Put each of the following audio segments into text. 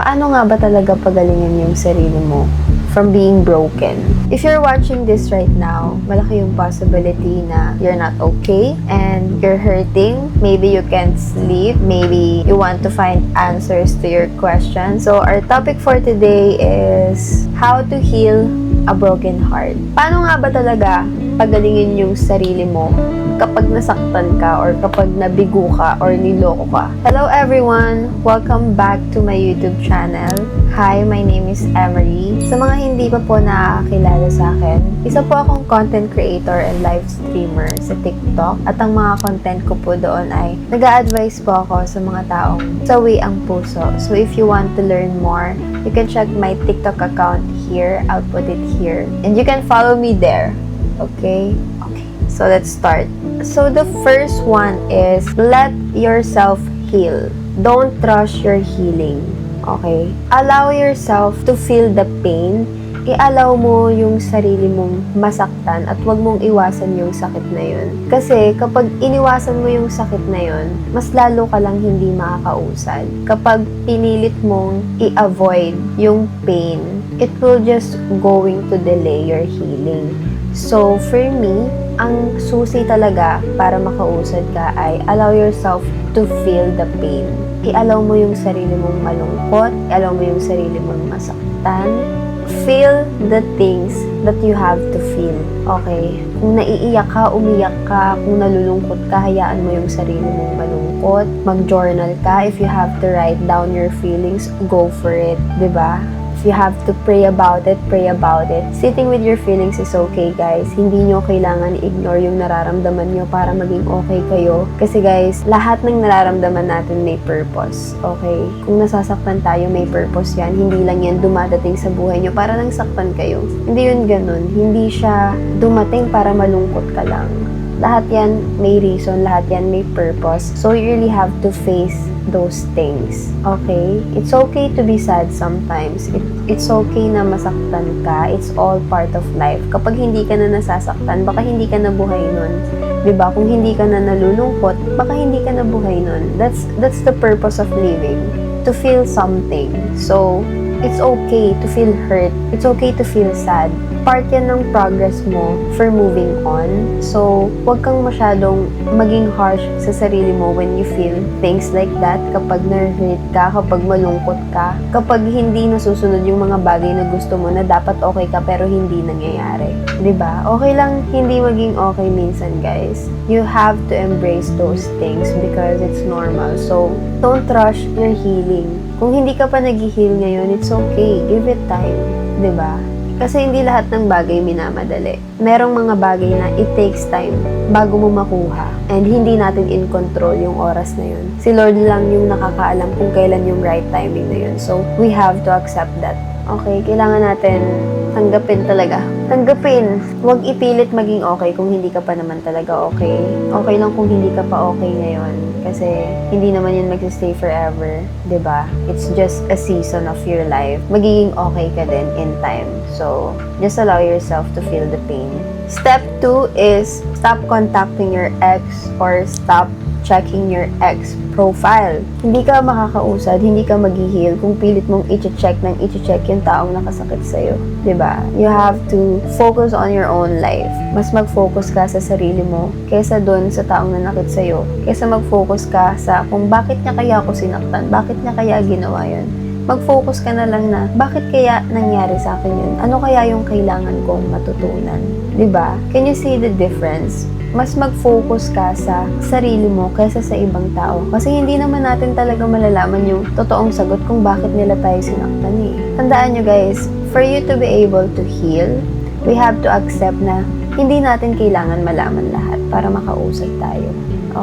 Paano nga ba talaga pagalingin yung sarili mo from being broken? If you're watching this right now, malaki yung possibility na you're not okay and you're hurting. Maybe you can't sleep. Maybe you want to find answers to your questions. So our topic for today is how to heal a broken heart. Paano nga ba talaga pagalingin yung sarili mo kapag nasaktan ka or kapag nabigo ka or niloko ka? Hello everyone! Welcome back to my YouTube channel. Hi, my name is Emery. Sa mga hindi pa po nakakilala sa akin, isa po akong content creator and live streamer sa TikTok at ang mga content ko po doon ay nag-a-advise po ako sa mga taong sawi ang puso. So if you want to learn more, you can check my TikTok account here. I'll put it here. And you can follow me there. Okay? Okay. So let's start. So the first one is let yourself heal. Don't rush your healing. Okay? Allow yourself to feel the pain. I-allow mo yung sarili mong masaktan at huwag mong iwasan yung sakit na yun. Kasi kapag iniwasan mo yung sakit na yun, mas lalo ka lang hindi makakausad. Kapag pinilit mong i-avoid yung pain, it will just going to delay your healing. So, for me, ang susi talaga para makausad ka ay allow yourself to feel the pain. I-allow mo yung sarili mong malungkot, i-allow mo yung sarili mong masaktan. Feel the things that you have to feel. Okay? Kung naiiyak ka, umiyak ka, kung nalulungkot ka, hayaan mo yung sarili mong malungkot. Mag-journal ka. If you have to write down your feelings, go for it. 'Di ba? If you have to pray about it, pray about it. Sitting with your feelings is okay, guys. Hindi nyo kailangan i-ignore yung nararamdaman nyo para maging okay kayo. Kasi guys, lahat ng nararamdaman natin may purpose. Okay? Kung nasasaktan tayo, may purpose yan. Hindi lang yan dumadating sa buhay nyo para lang saktan kayo. Hindi yun ganun. Hindi siya dumating para malungkot ka lang. Lahat yan may reason, lahat yan may purpose. So you really have to face those things. Okay? It's okay to be sad sometimes. It's okay na masaktan ka. It's all part of life. Kapag hindi ka na nasasaktan, baka hindi ka nabuhay nun. 'Di ba? Kung hindi ka na nalulungkot, baka hindi ka nabuhay nun. That's the purpose of living. To feel something. So, it's okay to feel hurt. It's okay to feel sad. Part yan ng progress mo for moving on. So, huwag kang masyadong maging harsh sa sarili mo when you feel things like that. Kapag na-hurt ka, kapag malungkot ka, kapag hindi nasusunod yung mga bagay na gusto mo na dapat okay ka pero hindi nangyayari. 'Di ba? Okay lang hindi maging okay minsan, guys. You have to embrace those things because it's normal. So, don't rush your healing. Kung hindi ka pa nag-heal ngayon, it's okay. Give it time. 'Di ba? Kasi hindi lahat ng bagay minamadali. Merong mga bagay na it takes time bago mo makuha. And hindi natin in control yung oras na yun. Si Lord lang yung nakakaalam kung kailan yung right timing na yun. So, we have to accept that. Okay, kailangan natin tanggapin talaga. Tanggapin. Huwag ipilit maging okay kung hindi ka pa naman talaga okay. Okay lang kung hindi ka pa okay ngayon. Kasi hindi naman yun magsistay forever. 'Di ba? It's just a season of your life. Magiging okay ka din in time. So, just allow yourself to feel the pain. Step 2 is stop contacting your ex or stop checking your ex profile. Hindi ka makakausad, hindi ka mag-heal kung pilit mong i-check yung taong nakasakit sa'yo. 'Di ba? You have to focus on your own life. Mas mag-focus ka sa sarili mo kaysa doon sa taong nanakit sa'yo. Kaysa mag-focus ka sa kung bakit niya kaya ako sinaktan, bakit niya kaya ginawa yun. Mag-focus ka na lang na bakit kaya nangyari sa akin yun? Ano kaya yung kailangan kong matutunan? 'Di ba? Can you see the difference? Mas mag-focus ka sa sarili mo kaysa sa ibang tao. Kasi hindi naman natin talaga malalaman yung totoong sagot kung bakit nila tayo sinaktan eh. Tandaan nyo guys, for you to be able to heal, we have to accept na hindi natin kailangan malaman lahat para makausad tayo.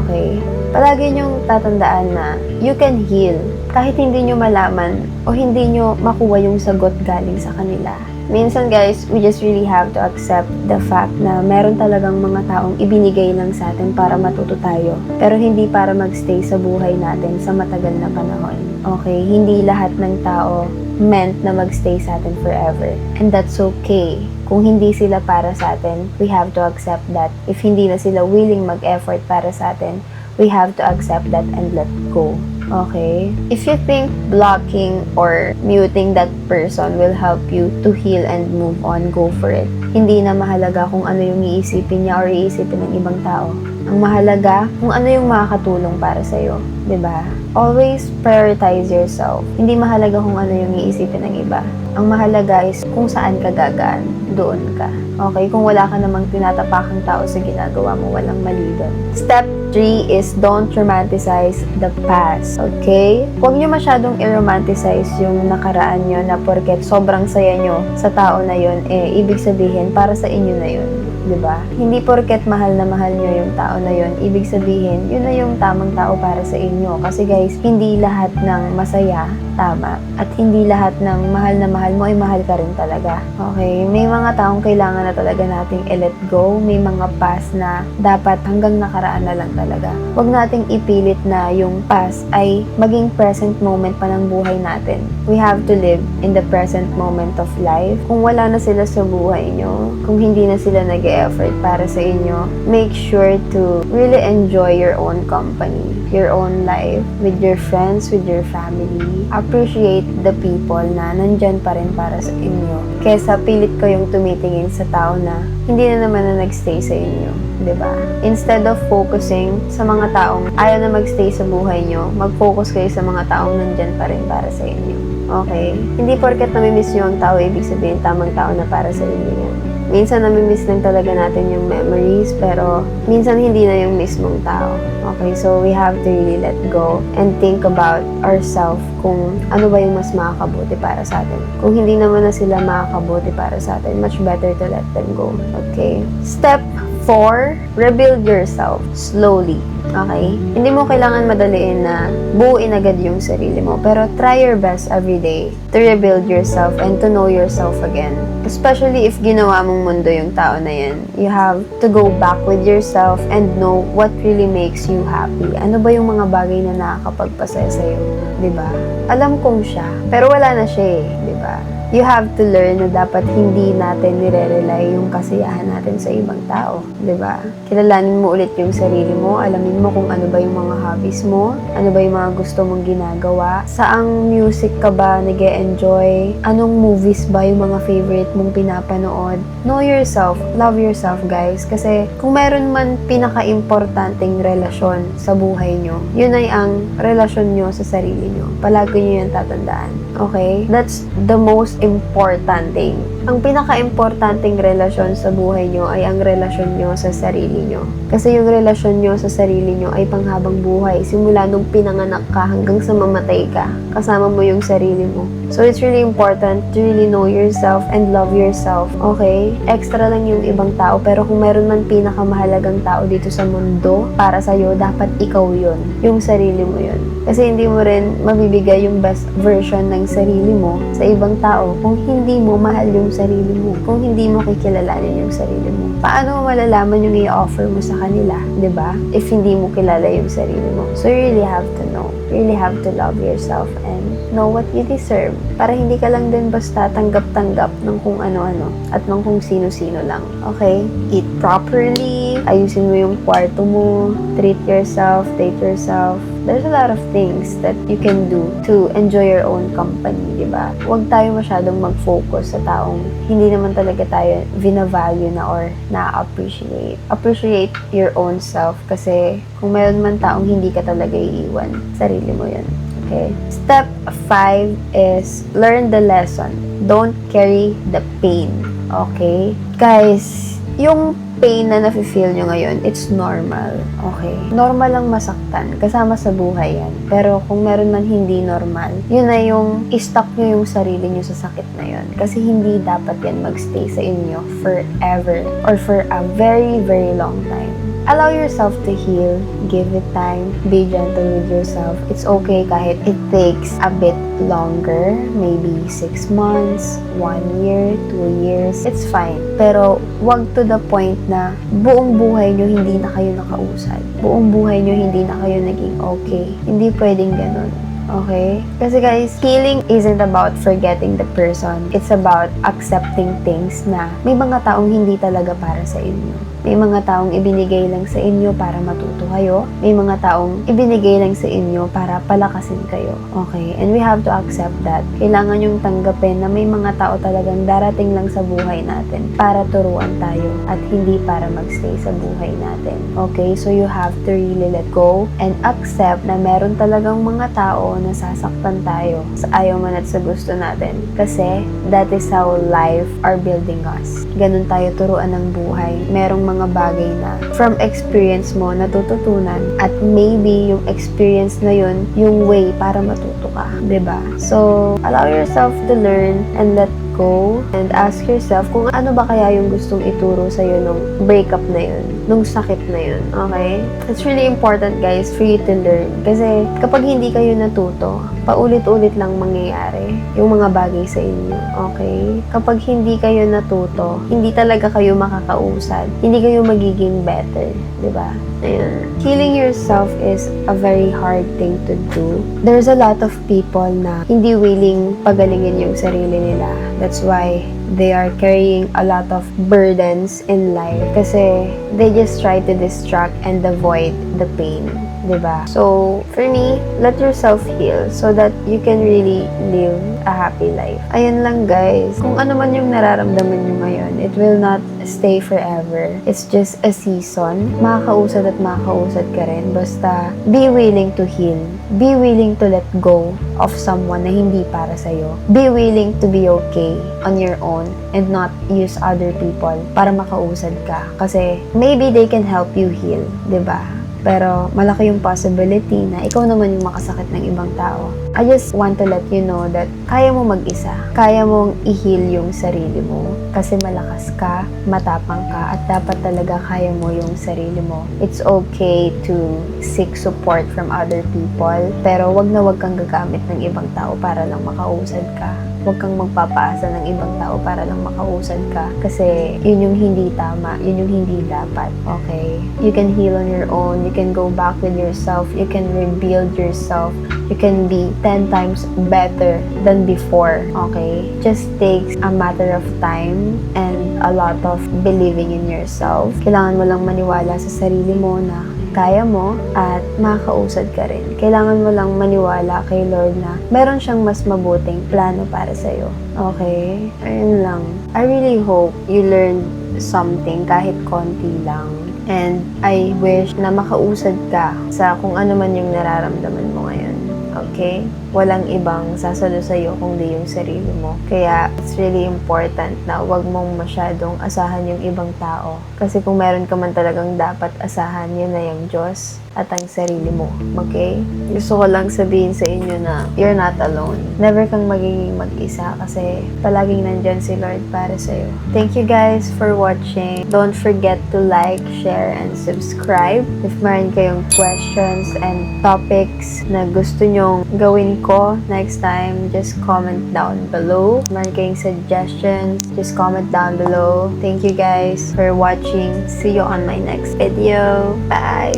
Okay? Palagi nyong tatandaan na you can heal kahit hindi nyo malaman o hindi nyo makuha yung sagot galing sa kanila. Minsan guys, we just really have to accept the fact na meron talagang mga taong ibinigay lang sa atin para matuto tayo. Pero hindi para magstay sa buhay natin sa matagal na panahon. Okay? Hindi lahat ng tao meant na magstay sa atin forever. And that's okay. Kung hindi sila para sa atin, we have to accept that. If hindi na sila willing mag-effort para sa atin, we have to accept that and let go. Okay? If you think blocking or muting that person will help you to heal and move on, go for it. Hindi na mahalaga kung ano yung iisipin niya or iisipin ng ibang tao. Ang mahalaga kung ano yung makakatulong para sa'yo. 'Di ba? Always prioritize yourself. Hindi mahalaga kung ano yung iisipin ng iba. Ang mahalaga is kung saan ka gagaan, doon ka. Okay? Kung wala ka namang tinatapakang tao sa ginagawa mo, walang mali doon. Step 3 is don't romanticize the past. Okay? Huwag nyo masyadong i-romanticize yung nakaraan nyo na porket sobrang saya nyo sa tao na yun, ibig sabihin para sa inyo na yun. 'Di ba? Hindi porket mahal na mahal nyo yung tao na yun, ibig sabihin, yun na yung tamang tao para sa inyo. Kasi guys, hindi lahat ng masaya tama. At hindi lahat ng mahal na mahal mo ay mahal ka rin talaga. Okay? May mga taong kailangan na talaga nating i-let go. May mga past na dapat hanggang nakaraan na lang talaga. Huwag nating ipilit na yung past ay maging present moment pa ng buhay natin. We have to live in the present moment of life. Kung wala na sila sa buhay nyo, kung hindi na sila nag-e-effort para sa inyo, make sure to really enjoy your own company, your own life, with your friends, with your family. Appreciate the people na nandyan pa rin para sa inyo. Kesa pilit kayong tumitingin sa tao na hindi na naman na nagstay sa inyo. 'Di ba? Instead of focusing sa mga taong ayaw na magstay sa buhay nyo, mag-focus kayo sa mga taong nandyan pa rin para sa inyo. Okay? Hindi porket namimiss nyo ang tao, ibig sabihin tamang tao na para sa inyo yan. Minsan namimiss lang talaga natin yung memories, pero minsan hindi na yung mismong tao. Okay, so we have to really let go and think about ourselves kung ano ba yung mas makakabuti para sa atin. Kung hindi naman na sila makakabuti para sa atin, much better to let them go. Okay? Step 4, rebuild yourself slowly. Okay? Hindi mo kailangan madaliin na buuin agad yung sarili mo. Pero try your best every day to rebuild yourself and to know yourself again. Especially if ginawa mong mundo yung tao na yan. You have to go back with yourself and know what really makes you happy. Ano ba yung mga bagay na nakakapagpasaya sa'yo? Diba? Alam kong siya, pero wala na siya eh. Diba? You have to learn na dapat hindi natin nire-rely yung kasiyahan natin sa ibang tao. 'Di ba? Kilalanin mo ulit yung sarili mo, alamin mo kung ano ba yung mga hobbies mo, ano ba yung mga gusto mong ginagawa, saang music ka ba nag-e-enjoy, anong movies ba yung mga favorite mong pinapanood. Know yourself, love yourself guys, kasi kung meron man pinaka-importanteng relasyon sa buhay nyo, yun ay ang relasyon nyo sa sarili nyo. Palagi nyo yan tatandaan. Okay? That's the most important thing. Ang pinaka-importanteng relasyon sa buhay nyo ay ang relasyon nyo sa sarili nyo. Kasi yung relasyon nyo sa sarili nyo ay panghabang buhay. Simula nung pinanganak ka hanggang sa mamatay ka, kasama mo yung sarili mo. So it's really important to really know yourself and love yourself. Okay? Extra lang yung ibang tao, pero kung meron man pinakamahalagang tao dito sa mundo para sa'yo, dapat ikaw yun. Yung sarili mo yun. Kasi hindi mo rin mabibigay yung best version ng sarili mo sa ibang tao kung hindi mo mahal yung sarili mo, kung hindi mo kikilalanin yung sarili mo. Paano mo malalaman yung i-offer mo sa kanila, 'di ba? If hindi mo kilala yung sarili mo. So you really have to know. You really have to love yourself and know what you deserve. Para hindi ka lang din basta tanggap-tanggap ng kung ano-ano at ng kung sino-sino lang. Okay? Eat properly, ayusin mo yung kwarto mo, treat yourself, date yourself. There's a lot of things that you can do to enjoy your own company, di ba? Huwag tayo masyadong mag-focus sa taong hindi naman talaga tayo vina-value na or na-appreciate. Appreciate your own self kasi kung mayroon man taong hindi ka talaga iiwan, sarili mo yun. Okay? Step 5 is learn the lesson. Don't carry the pain. Okay? Guys, yung pain na nafe-feel nyo ngayon, it's normal. Okay? Normal lang masaktan. Kasama sa buhay yan. Pero kung meron man hindi normal, yun na yung i-stop nyo yung sarili nyo sa sakit na yun. Kasi hindi dapat yan magstay sa inyo forever or for a very, very long time. Allow yourself to heal. Give it time. Be gentle with yourself. It's okay kahit it takes a bit longer. Maybe 6 months, 1 year, 2 years. It's fine. Pero wag to the point na buong buhay nyo hindi na kayo nakausad. Buong buhay nyo hindi na kayo naging okay. Hindi pwedeng ganun. Okay? Kasi guys, healing isn't about forgetting the person. It's about accepting things na may mga taong hindi talaga para sa inyo. May mga taong ibinigay lang sa inyo para matuto kayo. May mga taong ibinigay lang sa inyo para palakasin kayo. Okay? And we have to accept that. Kailangan yung tanggapin na may mga tao talagang darating lang sa buhay natin para turuan tayo at hindi para magstay sa buhay natin. Okay? So you have to really let go and accept na meron talagang mga tao na sasaktan tayo sa ayaw man at sa gusto natin. Kasi that is how life are building us. Ganun tayo turuan ng buhay. Merong mga bagay na from experience mo natututunan at maybe yung experience na yun yung way para matuto ka. 'Di ba? So, allow yourself to learn and let go and ask yourself kung ano ba kaya yung gustong ituro sa'yo nung breakup na yun, nung sakit na yun, okay? It's really important, guys, for you to learn. Kasi kapag hindi kayo natuto, paulit-ulit lang mangyayari yung mga bagay sa inyo, okay? Kapag hindi kayo natuto, hindi talaga kayo makakausad, hindi kayo magiging better, di ba? Ayun. Healing yourself is a very hard thing to do. There's a lot of people na hindi willing pagalingin yung sarili nila. That's why they are carrying a lot of burdens in life kasi they just try to distract and avoid the pain. Diba? So, for me, let yourself heal so that you can really live a happy life. Ayun lang, guys. Kung ano man yung nararamdaman nyo ngayon, it will not stay forever. It's just a season. Makakausad at makakausad ka rin. Basta, be willing to heal. Be willing to let go of someone na hindi para sa'yo. Be willing to be okay on your own and not use other people para makausad ka. Kasi, maybe they can help you heal. Diba? Pero malaki yung possibility na ikaw naman yung makasakit ng ibang tao. I just want to let you know that kaya mo mag-isa. Kaya mong i-heal yung sarili mo. Kasi malakas ka, matapang ka, at dapat talaga kaya mo yung sarili mo. It's okay to seek support from other people. Pero wag na wag kang gagamit ng ibang tao para lang makausad ka. Huwag kang magpapaasa ng ibang tao para lang makausad ka. Kasi yun yung hindi tama. Yun yung hindi dapat. Okay? You can heal on your own. You can go back with yourself. You can rebuild yourself. You can be 10 times better than before. Okay? Just takes a matter of time and a lot of believing in yourself. Kailangan mo lang maniwala sa sarili mo na kaya mo at makakausad ka rin. Kailangan mo lang maniwala kay Lord na meron siyang mas mabuting plano para sa'yo. Okay? Ayun lang. I really hope you learned something kahit konti lang. And I wish na makausad ka sa kung ano man yung nararamdaman mo ngayon. Okay? Walang ibang sasalo sa'yo kundi yung sarili mo. Kaya, it's really important na huwag mong masyadong asahan yung ibang tao. Kasi kung meron ka man talagang dapat asahan, yun na yung Diyos at ang sarili mo. Okay? Gusto ko lang sabihin sa inyo na you're not alone. Never kang magiging mag-isa kasi palaging nandyan si Lord para sa'yo. Thank you guys for watching. Don't forget to like, share, and subscribe. If meron kayong questions and topics na gusto nyong gawin ko next time, just comment down below. If meron kayong suggestions, just comment down below. Thank you guys for watching. See you on my next video. Bye!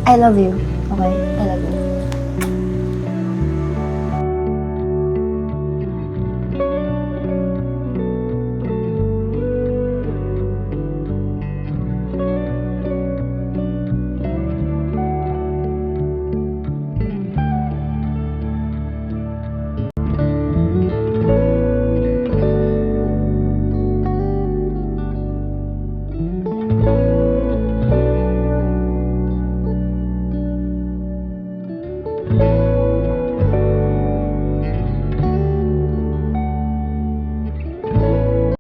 I love you. Okay? I love you.